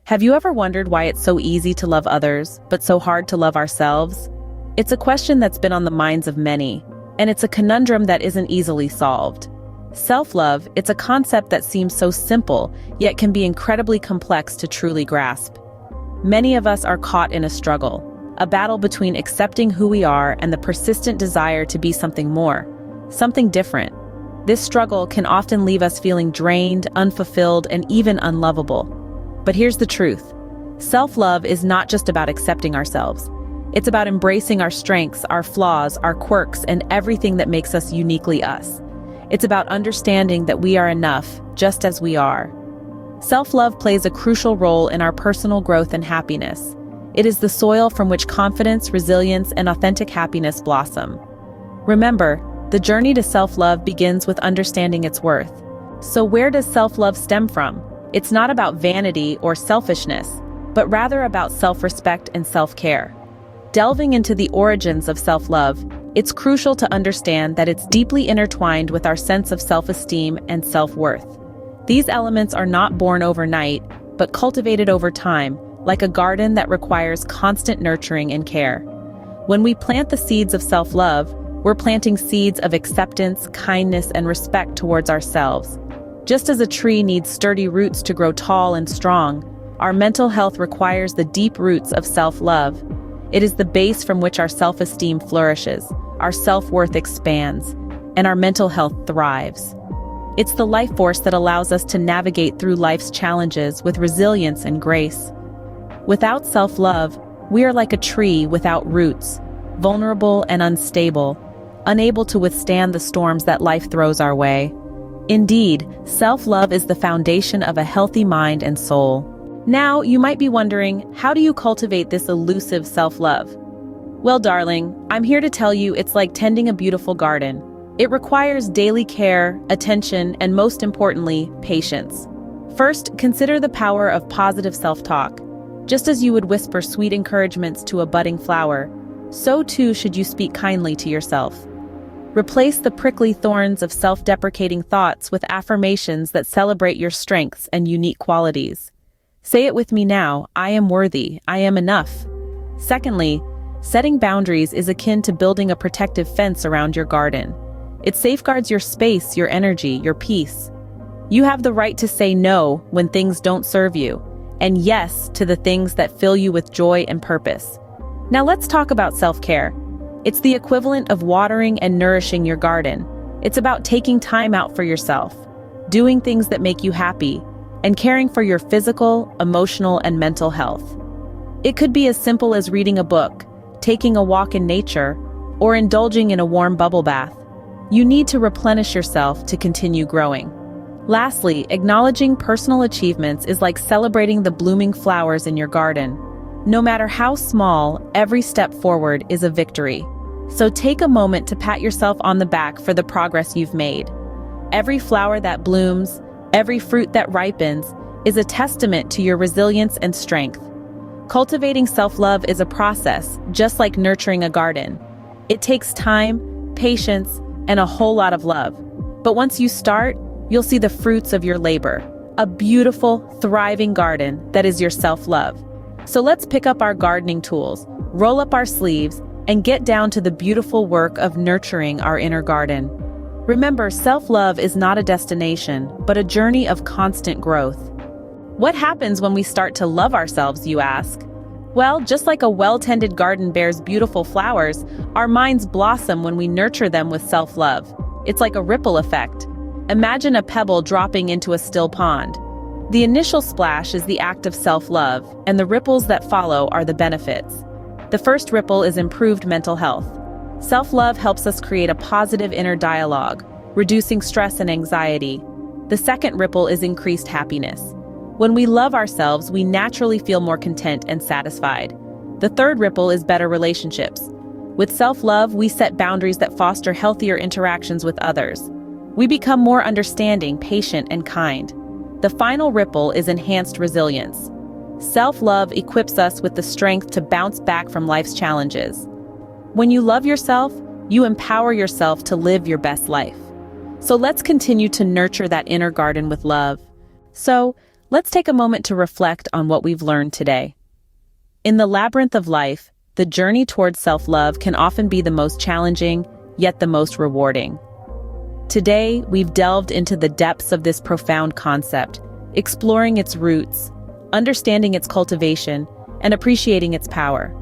Have you ever wondered why it's so easy to love others, but so hard to love ourselves? It's a question that's been on the minds of many, and it's a conundrum that isn't easily solved. Self-love, it's a concept that seems so simple, yet can be incredibly complex to truly grasp. Many of us are caught in a struggle, a battle between accepting who we are and the persistent desire to be something more, something different. This struggle can often leave us feeling drained, unfulfilled, and even unlovable. But here's the truth. Self-love is not just about accepting ourselves. It's about embracing our strengths, our flaws, our quirks, and everything that makes us uniquely us. It's about understanding that we are enough, just as we are. Self-love plays a crucial role in our personal growth and happiness. It is the soil from which confidence, resilience, and authentic happiness blossom. Remember, the journey to self-love begins with understanding its worth. So where does self-love stem from? It's not about vanity or selfishness, but rather about self-respect and self-care. Delving into the origins of self-love, it's crucial to understand that it's deeply intertwined with our sense of self-esteem and self-worth. These elements are not born overnight, but cultivated over time, like a garden that requires constant nurturing and care. When we plant the seeds of self-love, we're planting seeds of acceptance, kindness, and respect towards ourselves. Just as a tree needs sturdy roots to grow tall and strong, our mental health requires the deep roots of self-love. It is the base from which our self-esteem flourishes, our self-worth expands, and our mental health thrives. It's the life force that allows us to navigate through life's challenges with resilience and grace. Without self-love, we are like a tree without roots, vulnerable and unstable, unable to withstand the storms that life throws our way. Indeed, self-love is the foundation of a healthy mind and soul. Now, you might be wondering, how do you cultivate this elusive self-love? Well, darling, I'm here to tell you it's like tending a beautiful garden. It requires daily care, attention, and most importantly, patience. First, consider the power of positive self-talk. Just as you would whisper sweet encouragements to a budding flower, so too should you speak kindly to yourself. Replace the prickly thorns of self-deprecating thoughts with affirmations that celebrate your strengths and unique qualities. Say it with me now, I am worthy, I am enough. Secondly, setting boundaries is akin to building a protective fence around your garden. It safeguards your space, your energy, your peace. You have the right to say no when things don't serve you, and yes to the things that fill you with joy and purpose. Now let's talk about self-care. It's the equivalent of watering and nourishing your garden. It's about taking time out for yourself, doing things that make you happy, and caring for your physical, emotional, and mental health. It could be as simple as reading a book, taking a walk in nature, or indulging in a warm bubble bath. You need to replenish yourself to continue growing. Lastly, acknowledging personal achievements is like celebrating the blooming flowers in your garden. No matter how small, every step forward is a victory. So take a moment to pat yourself on the back for the progress you've made. Every flower that blooms, every fruit that ripens, is a testament to your resilience and strength. Cultivating self-love is a process, just like nurturing a garden. It takes time, patience, and a whole lot of love. But once you start, you'll see the fruits of your labor, a beautiful, thriving garden that is your self-love. So let's pick up our gardening tools, roll up our sleeves, and get down to the beautiful work of nurturing our inner garden. Remember, self-love is not a destination, but a journey of constant growth. What happens when we start to love ourselves, you ask? Well, just like a well-tended garden bears beautiful flowers, our minds blossom when we nurture them with self-love. It's like a ripple effect. Imagine a pebble dropping into a still pond. The initial splash is the act of self-love, and the ripples that follow are the benefits. The first ripple is improved mental health. Self-love helps us create a positive inner dialogue, reducing stress and anxiety. The second ripple is increased happiness. When we love ourselves, we naturally feel more content and satisfied. The third ripple is better relationships. With self-love, we set boundaries that foster healthier interactions with others. We become more understanding, patient, and kind. The final ripple is enhanced resilience. Self-love equips us with the strength to bounce back from life's challenges. When you love yourself, you empower yourself to live your best life. So let's continue to nurture that inner garden with love. So, let's take a moment to reflect on what we've learned today. In the labyrinth of life, the journey towards self-love can often be the most challenging, yet the most rewarding. Today, we've delved into the depths of this profound concept, exploring its roots, understanding its cultivation, and appreciating its power.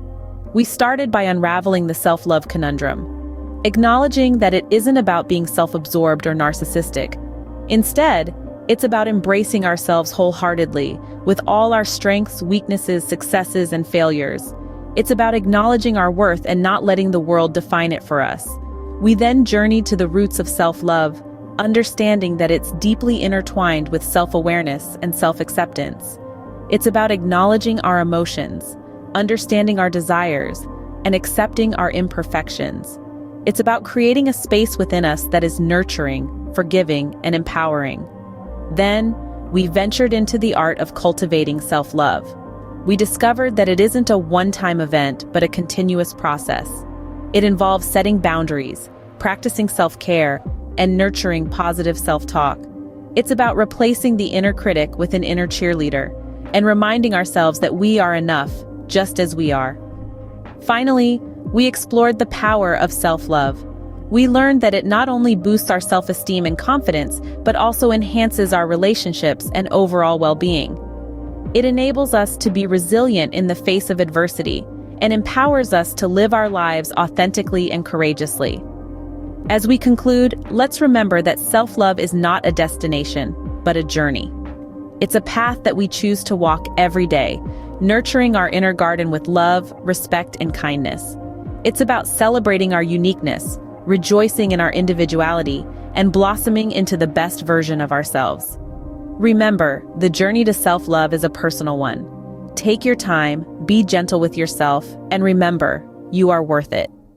We started by unraveling the self-love conundrum, acknowledging that it isn't about being self-absorbed or narcissistic. Instead, it's about embracing ourselves wholeheartedly, with all our strengths, weaknesses, successes, and failures. It's about acknowledging our worth and not letting the world define it for us. We then journeyed to the roots of self-love, understanding that it's deeply intertwined with self-awareness and self-acceptance. It's about acknowledging our emotions, understanding our desires, and accepting our imperfections. It's about creating a space within us that is nurturing, forgiving, and empowering. Then, we ventured into the art of cultivating self-love. We discovered that it isn't a one-time event, but a continuous process. It involves setting boundaries, practicing self-care, and nurturing positive self-talk. It's about replacing the inner critic with an inner cheerleader, and reminding ourselves that we are enough, just as we are. Finally, we explored the power of self-love. We learned that it not only boosts our self-esteem and confidence, but also enhances our relationships and overall well-being. It enables us to be resilient in the face of adversity, and empowers us to live our lives authentically and courageously. As we conclude, let's remember that self-love is not a destination, but a journey. It's a path that we choose to walk every day, nurturing our inner garden with love, respect, and kindness. It's about celebrating our uniqueness, rejoicing in our individuality, and blossoming into the best version of ourselves. Remember, the journey to self-love is a personal one. Take your time, be gentle with yourself, and remember, you are worth it.